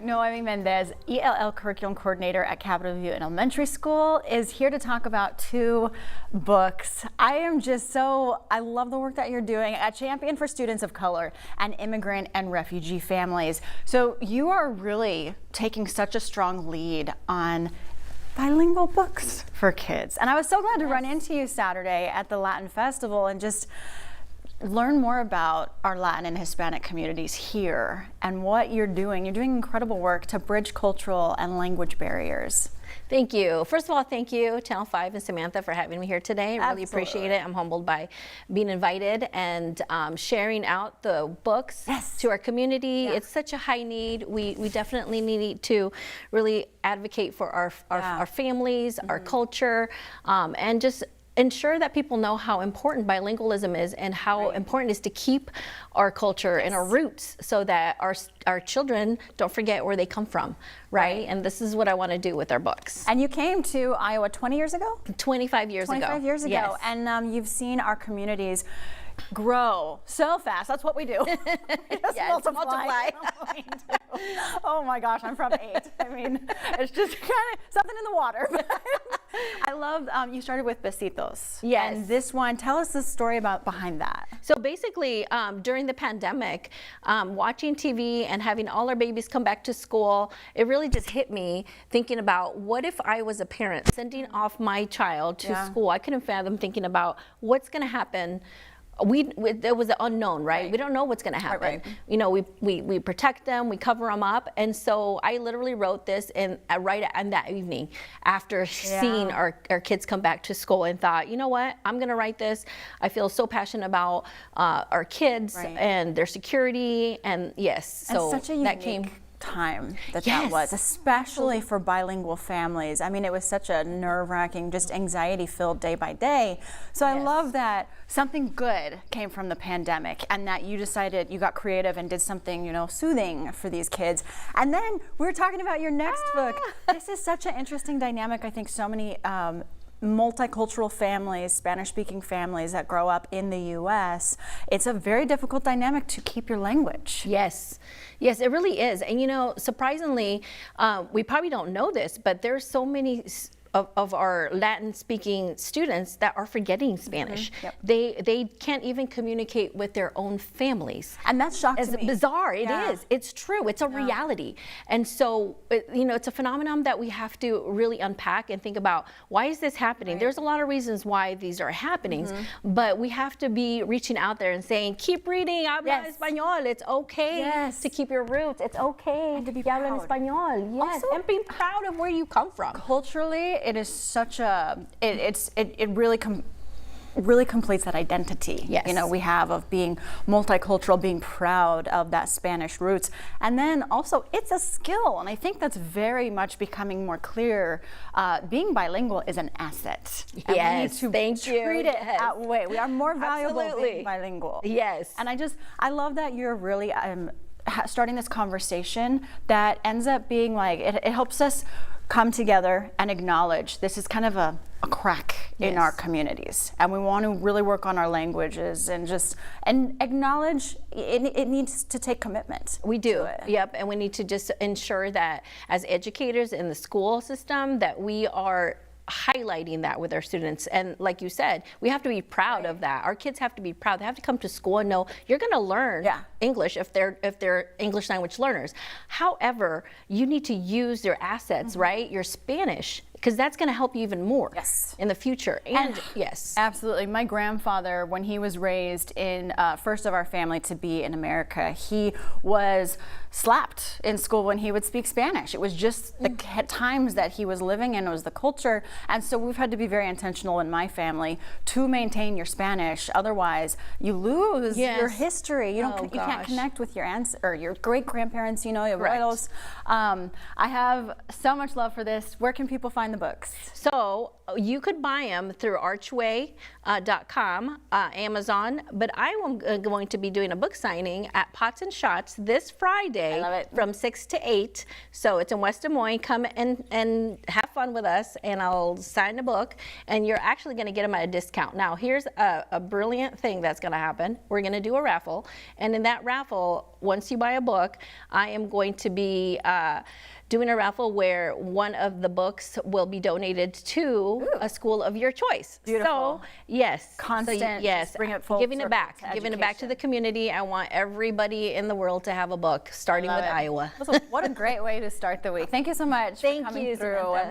Noemi Mendez, ELL Curriculum Coordinator at Capitol View Elementary School, is here to talk about two books. I love the work that you're doing, a champion for students of color and immigrant and refugee families. So you are really taking such a strong lead on bilingual books for kids. And I was so glad to run into you Saturday at the Latin Festival and just learn more about our Latin and Hispanic communities here and what you're doing. You're doing incredible work to bridge cultural and language barriers. Thank you. First of all, thank you, Channel 5 and Samantha, for having me here today. I really appreciate it. I'm humbled by being invited and sharing out the books to our community. Yeah. It's such a high need. We definitely need to really advocate for our families, our culture, and just ensure that people know how important bilingualism is and how important it is to keep our culture and our roots so that our children don't forget where they come from, right? And this is what I want to do with our books. And you came to Iowa 20 years ago? 25 years ago. 25 years ago. Yes. And you've seen our communities grow so fast. That's what we do. Yes, multiply. Oh my gosh, I'm from 8. I mean, it's just kind of something in the water. I love, you started with Besitos. Yes. And this one, tell us the story behind that. So basically, during the pandemic, watching TV and having all our babies come back to school, it really just hit me thinking about what if I was a parent sending off my child to school. I couldn't fathom thinking about what's going to happen. There was the unknown, right? We don't know what's going to happen. You know, we protect them, we cover them up, and so I literally wrote this right in that evening after seeing our kids come back to school, and thought, you know what, I'm going to write this. I feel so passionate about our kids and their security, and so such a that came. Time that was, especially for bilingual families. I mean, it was such a nerve-wracking, just anxiety-filled day by day. So I love that something good came from the pandemic and that you decided, you got creative and did something, you know, soothing for these kids. And then we were talking about your next book. This is such an interesting dynamic. I think so many multicultural families, Spanish-speaking families that grow up in the U.S., it's a very difficult dynamic to keep your language. Yes, it really is. And you know, surprisingly, we probably don't know this, but there's so many of our Latin-speaking students that are forgetting Spanish. They can't even communicate with their own families. And that's shocking to me. It's bizarre. It is. It's true. It's a reality. And so, you know, it's a phenomenon that we have to really unpack and think about, why is this happening? There's a lot of reasons why these are happening, but we have to be reaching out there and saying, keep reading, habla español. It's okay to keep your roots. It's okay and to be habla proud. Español. Yes, and be proud of where you come from. Culturally, it is such a, it really completes that identity, you know, we have of being multicultural, being proud of that Spanish roots. And then also it's a skill, and I think that's very much becoming more clear. Being bilingual is an asset. And we need to treat it that way. We are more valuable being bilingual. Yes. And I love that you're really starting this conversation that ends up being like, it helps us come together and acknowledge this is kind of a crack in our communities, and we want to really work on our languages and acknowledge it needs to take commitment. We do. Yep, and we need to just ensure that as educators in the school system that we are highlighting that with our students. And like you said, we have to be proud of that. Our kids have to be proud. They have to come to school and know you're going to learn English if they're English language learners. However, you need to use your assets, right? Your Spanish, because that's going to help you even more in the future. And absolutely. My grandfather, when he was raised in first of our family to be in America, he was slapped in school when he would speak Spanish. It was just the times that he was living in, it was the culture. And so we've had to be very intentional in my family to maintain your Spanish. Otherwise, you lose your history. You can't connect with your aunts or your great grandparents, you know, your abuelos. I have so much love for this. Where can people find the books? So you could buy them through archway.com, Amazon, but I am going to be doing a book signing at Pots and Shots this Friday from 6 to 8. So it's in West Des Moines. Come and have fun. fun with us, and I'll sign a book, and you're actually going to get them at a discount. Now, here's a brilliant thing that's going to happen. We're going to do a raffle, and in that raffle, once you buy a book, I am going to be doing a raffle where one of the books will be donated to a school of your choice. Beautiful. So, yes. Constant, So, yes. just bring it full Giving it circle back. to Giving it back to education. the community. I want everybody in the world to have a book, starting Love with it. Iowa. What a great way to start the week. Thank you so much Thank for coming you, through. Samantha.